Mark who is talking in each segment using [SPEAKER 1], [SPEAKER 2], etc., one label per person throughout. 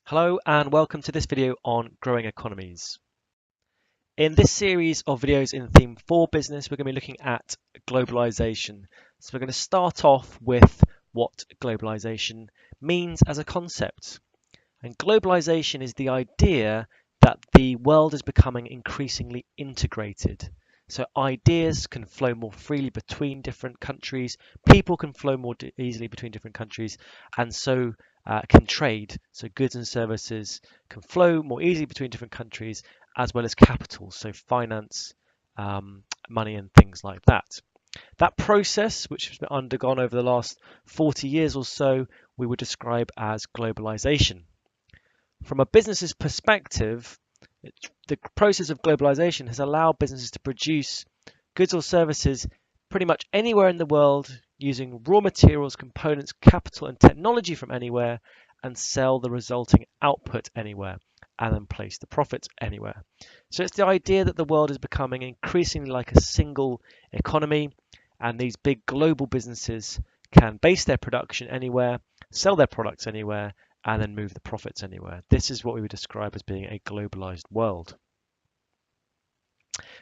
[SPEAKER 1] Hello and welcome to this video on growing economies. In this series of videos in theme 4 business, we're going to be looking at globalization. So we're going to start off with what globalization means as a concept. And globalization is the idea that the world is becoming increasingly integrated. So ideas can flow more freely between different countries, people can flow more easily between different countries, and so can trade. So goods and services can flow more easily between different countries, as well as capital, so finance, money, and things like that. That process, which has been undergone over the last 40 years or so, we would describe as globalization. From a business's perspective, the process of globalization has allowed businesses to produce goods or services pretty much anywhere in the world using raw materials, components, capital, and technology from anywhere, and sell the resulting output anywhere, and then place the profits anywhere. So it's the idea that the world is becoming increasingly like a single economy, and these big global businesses can base their production anywhere, sell their products anywhere, and then move the profits anywhere. This is what we would describe as being a globalized world.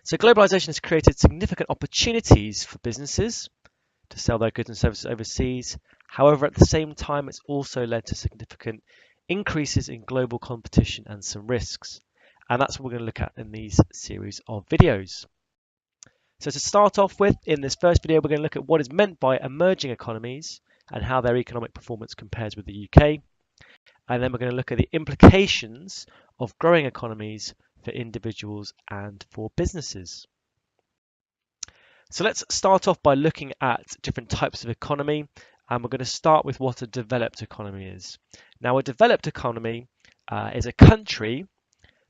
[SPEAKER 1] So globalization has created significant opportunities for businesses to sell their goods and services overseas. However, at the same time, it's also led to significant increases in global competition and some risks. And that's what we're going to look at in these series of videos. So to start off with, in this first video, we're going to look at what is meant by emerging economies and how their economic performance compares with the UK. And then we're going to look at the implications of growing economies for individuals and for businesses. So let's start off by looking at different types of economy, and we're going to start with what a developed economy is. Now, a developed economy is a country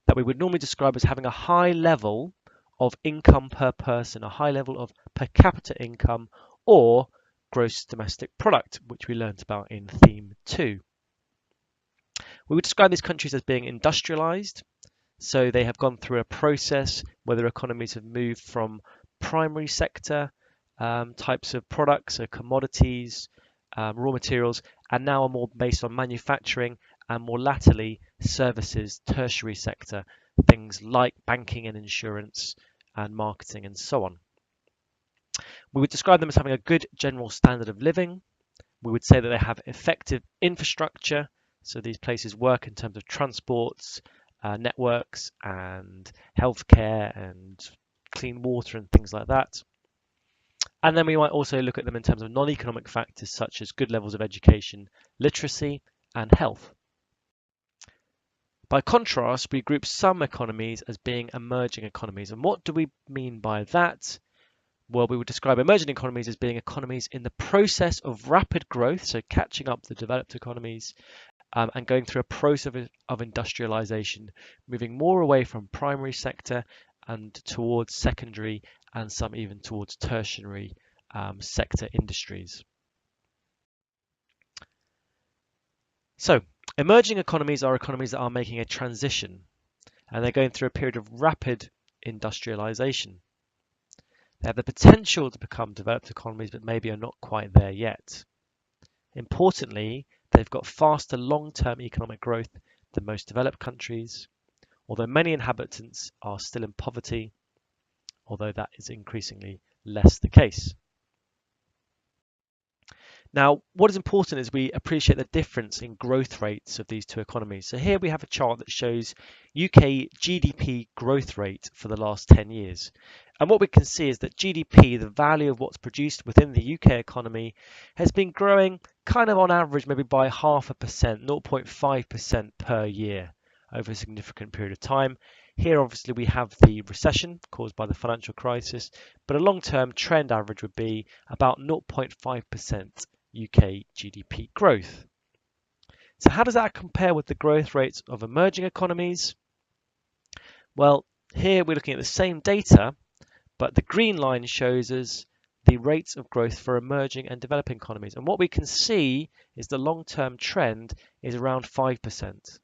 [SPEAKER 1] that we would normally describe as having a high level of income per person, a high level of per capita income, or gross domestic product, which we learned about in theme 2. We would describe these countries as being industrialized. So they have gone through a process where their economies have moved from primary sector types of products, so commodities, raw materials, and now are more based on manufacturing and more latterly services, tertiary sector, things like banking and insurance and marketing and so on. We would describe them as having a good general standard of living. We would say that they have effective infrastructure. So these places work in terms of transports, networks and healthcare and clean water and things like that. And then we might also look at them in terms of non-economic factors such as good levels of education, literacy and health. By contrast, we group some economies as being emerging economies. And what do we mean by that? Well, we would describe emerging economies as being economies in the process of rapid growth, so catching up the developed economies, and going through a process of industrialization, moving more away from primary sector and towards secondary and some even towards tertiary sector industries. So emerging economies are economies that are making a transition, and they're going through a period of rapid industrialization. They have the potential to become developed economies, but maybe are not quite there yet. Importantly, they've got faster long-term economic growth than most developed countries, although many inhabitants are still in poverty, although that is increasingly less the case. Now, what is important is we appreciate the difference in growth rates of these two economies. So here we have a chart that shows UK GDP growth rate for the last 10 years. And what we can see is that GDP, the value of what's produced within the UK economy, has been growing kind of on average maybe by 0.5%, 0.5% per year over a significant period of time. Here, obviously, we have the recession caused by the financial crisis, but a long-term trend average would be about 0.5% UK GDP growth. So how does that compare with the growth rates of emerging economies? Well, here we're looking at the same data, but the green line shows us the rates of growth for emerging and developing economies. And what we can see is the long-term trend is around 5%.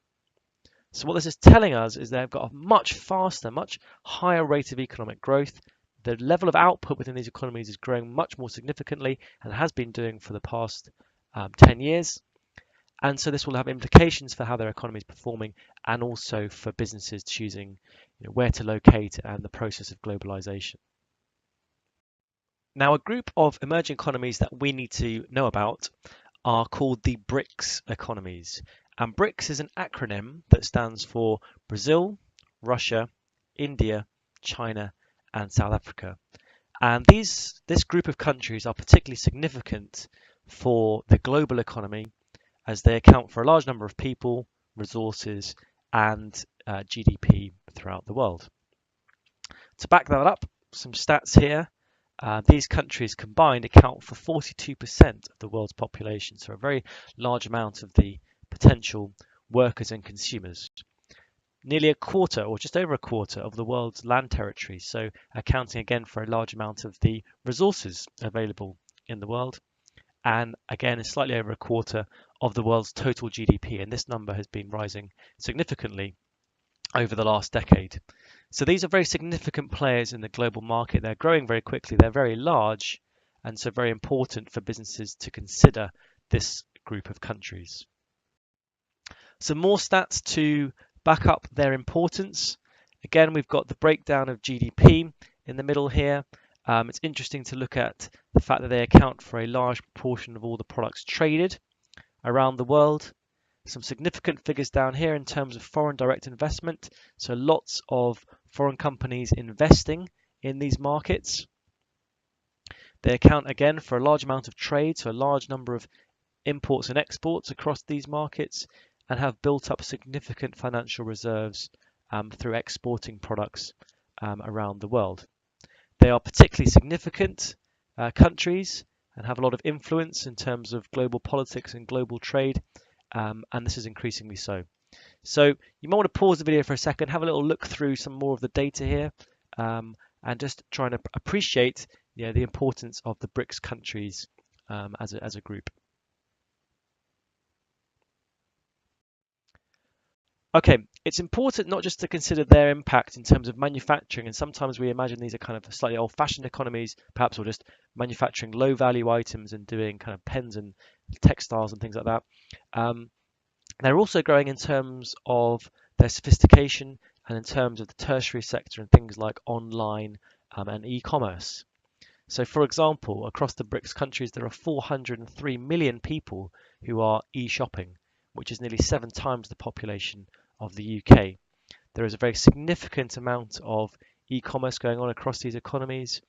[SPEAKER 1] So what this is telling us is they've got a much faster, much higher rate of economic growth. The level of output within these economies is growing much more significantly and has been doing for the past 10 years. And so this will have implications for how their economy is performing and also for businesses choosing where to locate and the process of globalization. Now, a group of emerging economies that we need to know about are called the BRICS economies. And BRICS is an acronym that stands for Brazil, Russia, India, China, and South Africa. And this group of countries are particularly significant for the global economy as they account for a large number of people, resources, and GDP throughout the world. To back that up, some stats here. These countries combined account for 42% of the world's population, so a very large amount of the potential workers and consumers. Nearly a quarter, or just over a quarter, of the world's land territory, so accounting again for a large amount of the resources available in the world. And again, slightly over a quarter of the world's total GDP, and this number has been rising significantly over the last decade. So these are very significant players in the global market. They're growing very quickly, they're very large, and so very important for businesses to consider this group of countries. Some more stats to back up their importance. Again, we've got the breakdown of GDP in the middle here. It's interesting to look at the fact that they account for a large proportion of all the products traded around the world. Some significant figures down here in terms of foreign direct investment. So lots of foreign companies investing in these markets. They account again for a large amount of trade, so a large number of imports and exports across these markets, and have built up significant financial reserves through exporting products around the world. They are particularly significant countries and have a lot of influence in terms of global politics and global trade, and this is increasingly so. So you might want to pause the video for a second, have a little look through some more of the data here, and just trying to appreciate the importance of the BRICS countries as a group. Okay, it's important not just to consider their impact in terms of manufacturing, and sometimes we imagine these are kind of slightly old-fashioned economies, perhaps, or just manufacturing low-value items and doing kind of pens and textiles and things like that. They're also growing in terms of their sophistication and in terms of the tertiary sector and things like online and e-commerce. So, for example, across the BRICS countries, there are 403 million people who are e-shopping, which is nearly 7 times the population of the UK. There is a very significant amount of e-commerce going on across these economies.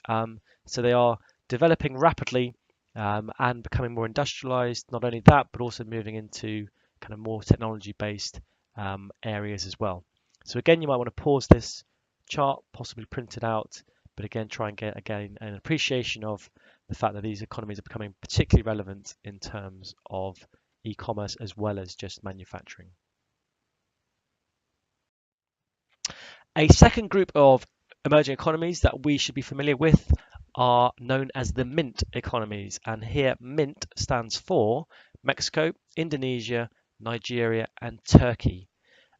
[SPEAKER 1] So they are developing rapidly and becoming more industrialized. Not only that, but also moving into kind of more technology-based areas as well. So again, you might want to pause this chart, possibly print it out, but again, try and get again an appreciation of the fact that these economies are becoming particularly relevant in terms of e-commerce as well as just manufacturing. A second group of emerging economies that we should be familiar with are known as the MINT economies, and here MINT stands for Mexico, Indonesia, Nigeria, and Turkey.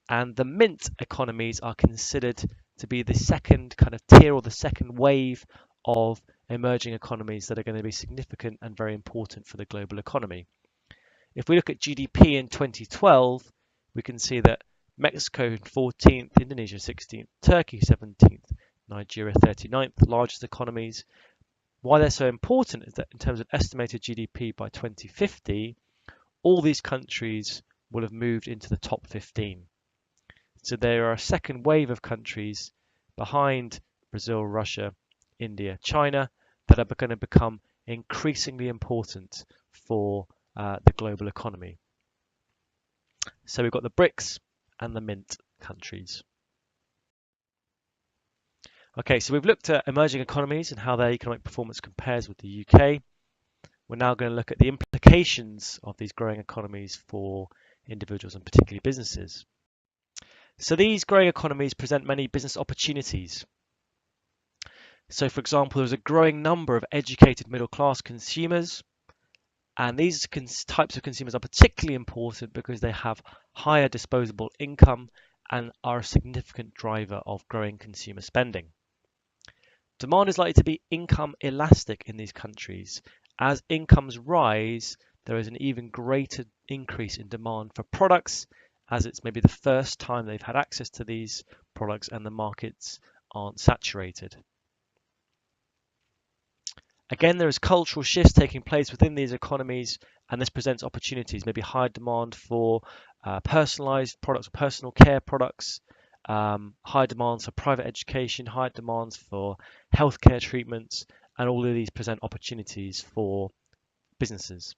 [SPEAKER 1] And the MINT economies are considered to be the second kind of tier or the second wave of emerging economies that are going to be significant and very important for the global economy. If we look at GDP in 2012, we can see that Mexico 14th, Indonesia 16th, Turkey 17th, Nigeria 39th, the largest economies. Why they're so important is that in terms of estimated GDP by 2050, all these countries will have moved into the top 15. So there are a second wave of countries behind Brazil, Russia, India, China that are going to become increasingly important for the global economy. So we've got the BRICS and the MINT countries. Okay, so we've looked at emerging economies and how their economic performance compares with the UK. We're now going to look at the implications of these growing economies for individuals and particularly businesses. So these growing economies present many business opportunities. So for example, there's a growing number of educated middle-class consumers, and these types of consumers are particularly important because they have higher disposable income and are a significant driver of growing consumer spending. Demand is likely to be income elastic in these countries. As incomes rise, there is an even greater increase in demand for products, as it's maybe the first time they've had access to these products and the markets aren't saturated. Again, there is cultural shifts taking place within these economies, and this presents opportunities, maybe high demand for personalized products, personal care products, high demands for private education, high demands for healthcare treatments, and all of these present opportunities for businesses.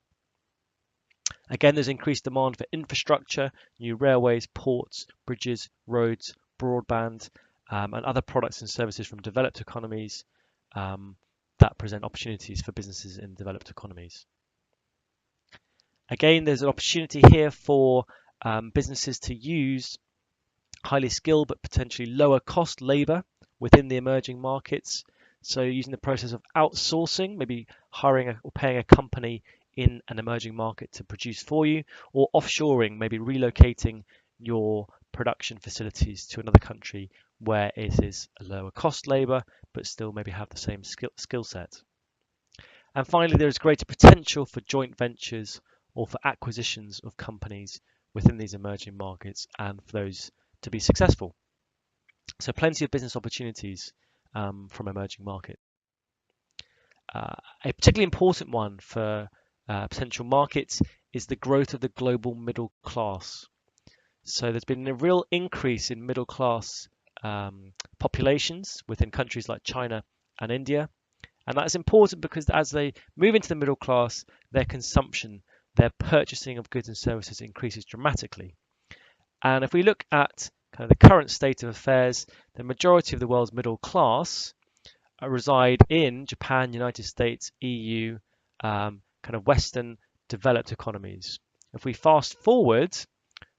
[SPEAKER 1] Again, there's increased demand for infrastructure, new railways, ports, bridges, roads, broadband, and other products and services from developed economies that present opportunities for businesses in developed economies. Again, there's an opportunity here for businesses to use highly skilled but potentially lower cost labor within the emerging markets. So using the process of outsourcing, maybe hiring or paying a company in an emerging market to produce for you, or offshoring, maybe relocating your production facilities to another country where it is a lower cost labor, but still maybe have the same skill set. And finally, there is greater potential for joint ventures or for acquisitions of companies within these emerging markets and for those to be successful. So plenty of business opportunities from emerging markets. A particularly important one for potential markets is the growth of the global middle class. So there's been a real increase in middle class populations within countries like China and India. And that's important because as they move into the middle class, their consumption, their purchasing of goods and services increases dramatically. And if we look at kind of the current state of affairs, the majority of the world's middle class reside in Japan, United States, EU, kind of Western developed economies. If we fast forward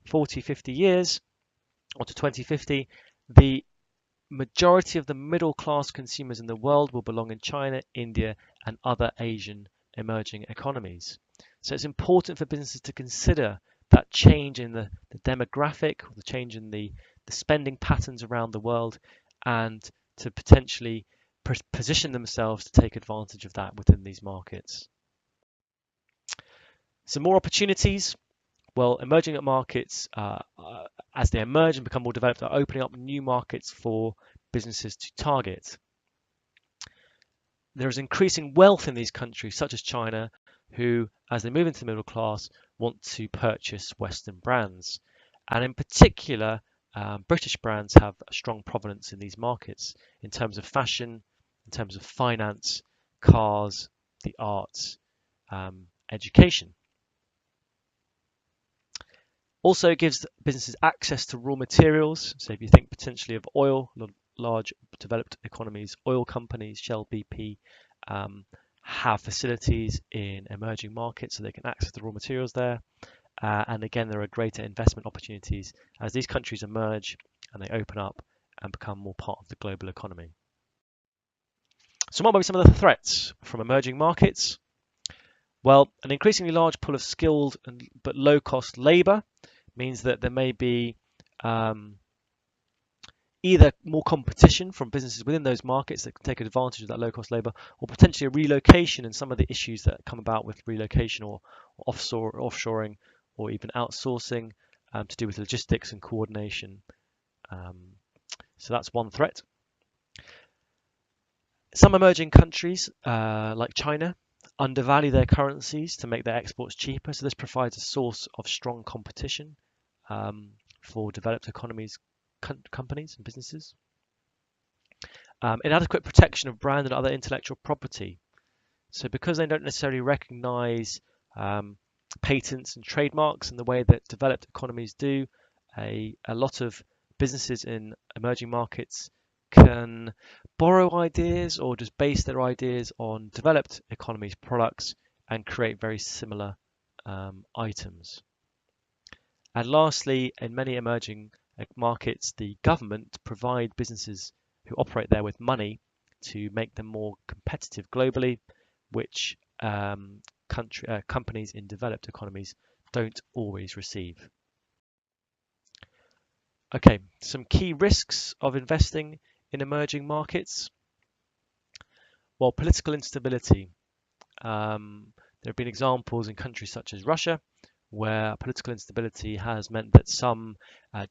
[SPEAKER 1] 40, 50 years, or to 2050, the majority of the middle class consumers in the world will belong in China, India, and other Asian emerging economies. So it's important for businesses to consider that change in the demographic, or the change in the spending patterns around the world, and to potentially position themselves to take advantage of that within these markets. Some more opportunities. Well, emerging markets, as they emerge and become more developed, are opening up new markets for businesses to target. There is increasing wealth in these countries, such as China, who, as they move into the middle class, want to purchase Western brands. And in particular, British brands have a strong provenance in these markets in terms of fashion, in terms of finance, cars, the arts, education. Also gives businesses access to raw materials. So if you think potentially of oil, large developed economies, oil companies, Shell, BP, have facilities in emerging markets so they can access the raw materials there. And again, there are greater investment opportunities as these countries emerge and they open up and become more part of the global economy. So what might be some of the threats from emerging markets? Well, an increasingly large pool of skilled but low-cost labour means that there may be either more competition from businesses within those markets that can take advantage of that low-cost labour, or potentially a relocation and some of the issues that come about with relocation or offshoring or even outsourcing to do with logistics and coordination. So that's one threat. Some emerging countries, like China, undervalue their currencies to make their exports cheaper. So this provides a source of strong competition for developed economies, companies and businesses. Inadequate protection of brand and other intellectual property. So because they don't necessarily recognize patents and trademarks in the way that developed economies do, a lot of businesses in emerging markets can borrow ideas or just base their ideas on developed economies products and create very similar items. And lastly, in many emerging markets, the government provide businesses who operate there with money to make them more competitive globally, which companies in developed economies don't always receive. Okay, some key risks of investing in emerging markets. Well, political instability. There have been examples in countries such as Russia, where political instability has meant that some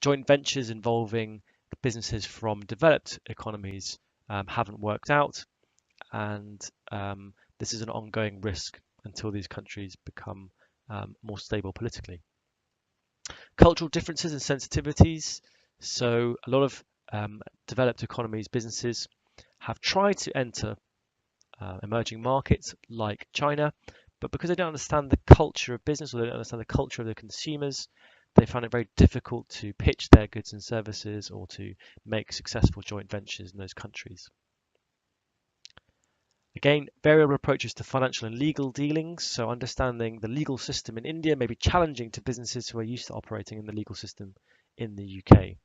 [SPEAKER 1] joint ventures involving businesses from developed economies haven't worked out, and this is an ongoing risk until these countries become more stable politically. Cultural differences and sensitivities. So a lot of developed economies businesses have tried to enter emerging markets like China, but because they don't understand the culture of business or they don't understand the culture of the consumers, they find it very difficult to pitch their goods and services or to make successful joint ventures in those countries. Again, variable approaches to financial and legal dealings. So understanding the legal system in India may be challenging to businesses who are used to operating in the legal system in the UK.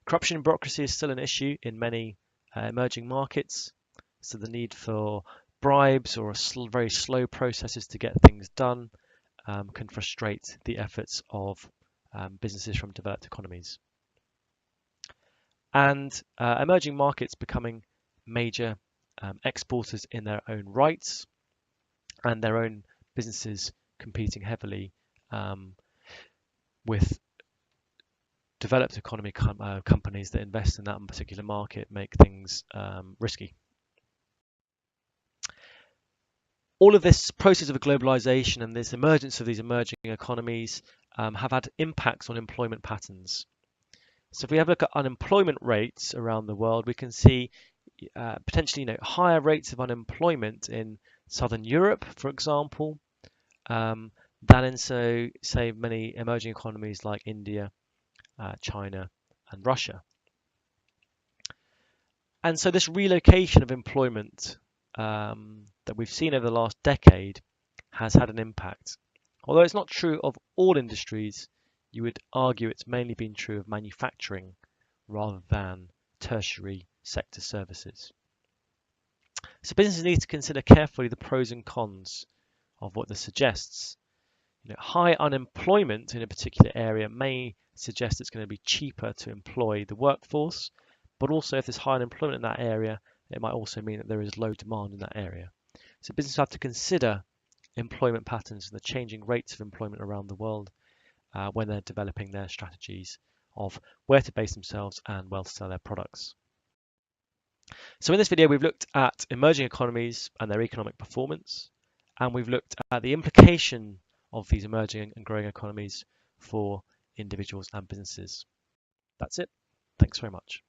[SPEAKER 1] Corruption and bureaucracy is still an issue in many emerging markets. So the need for bribes or very slow processes to get things done can frustrate the efforts of businesses from developed economies. And emerging markets becoming major exporters in their own rights, and their own businesses competing heavily with developed economy companies that invest in that particular market make things risky. All of this process of globalization and this emergence of these emerging economies have had impacts on employment patterns. So if we have a look at unemployment rates around the world, we can see potentially higher rates of unemployment in Southern Europe, for example, than in say many emerging economies like India, China, and Russia. And so this relocation of employment that we've seen over the last decade has had an impact. Although it's not true of all industries, you would argue it's mainly been true of manufacturing rather than tertiary sector services. So businesses need to consider carefully the pros and cons of what this suggests. High unemployment in a particular area may suggest it's going to be cheaper to employ the workforce, but also if there's high unemployment in that area, it might also mean that there is low demand in that area. So businesses have to consider employment patterns and the changing rates of employment around the world when they're developing their strategies of where to base themselves and where to sell their products. So in this video, we've looked at emerging economies and their economic performance, and we've looked at the implication of these emerging and growing economies for individuals and businesses. That's it. Thanks very much.